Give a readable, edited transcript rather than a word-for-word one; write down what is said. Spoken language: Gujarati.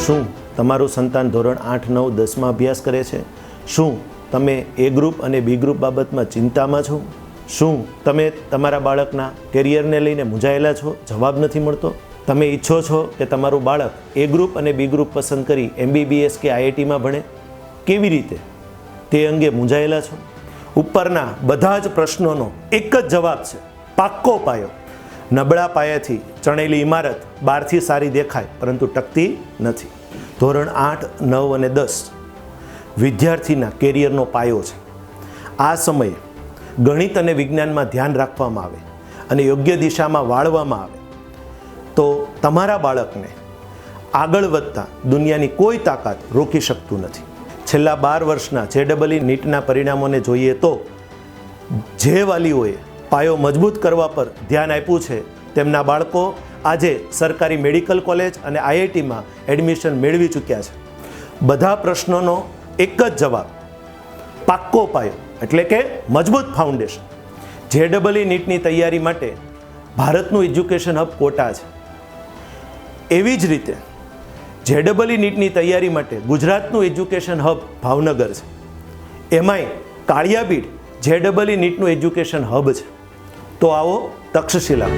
શું તમારું સંતાન ધોરણ 8, 9, 10માં અભ્યાસ કરે છે? શું તમે એ ગ્રુપ અને બી ગ્રુપ બાબતમાં ચિંતામાં છો? શું તમે તમારા બાળકના કેરિયરને લઈને મૂંઝાયેલા છો? જવાબ નથી મળતો? તમે ઈચ્છો છો કે તમારું બાળક એ ગ્રુપ અને બી ગ્રુપ પસંદ કરી MBBS કે IITમાં ભણે? કેવી રીતે? તે અંગે મૂંઝાયેલા છો? ઉપરના બધા જ પ્રશ્નોનો એક જ જવાબ છે: પાક્કો પાયો. નબળા પાયાથી ચણેલી ઇમારત બહારથી સારી દેખાય પરંતુ ટકતી નથી. ધોરણ 8, 9 અને 10 વિદ્યાર્થીના કેરિયરનો પાયો છે. આ સમયે ગણિત અને વિજ્ઞાનમાં ધ્યાન રાખવામાં આવે અને યોગ્ય દિશામાં વાળવામાં આવે તો તમારા બાળકને આગળ વધતા દુનિયાની કોઈ તાકાત રોકી શકતું નથી. છેલ્લા 12 વર્ષના JEE નીટના પરિણામોને જોઈએ તો જે વાલીઓએ પાયો મજબૂત કરવા પર ધ્યાન આપ્યું છે તેમના બાળકો આજે સરકારી મેડિકલ કોલેજ અને IITમાં એડમિશન મેળવી ચૂક્યા છે. બધા પ્રશ્નોનો એક જ જવાબ: પાક્કો પાયો, એટલે કે મજબૂત ફાઉન્ડેશન. JEE નીટની તૈયારી માટે ભારતનું એજ્યુકેશન હબ કોટા છે. એવી જ રીતે JEE નીટની તૈયારી માટે ગુજરાતનું એજ્યુકેશન હબ ભાવનગર છે. એમાંય કાળિયાબીડ JEE નીટનું એજ્યુકેશન હબ છે. તો આવો તક્ષશિલા.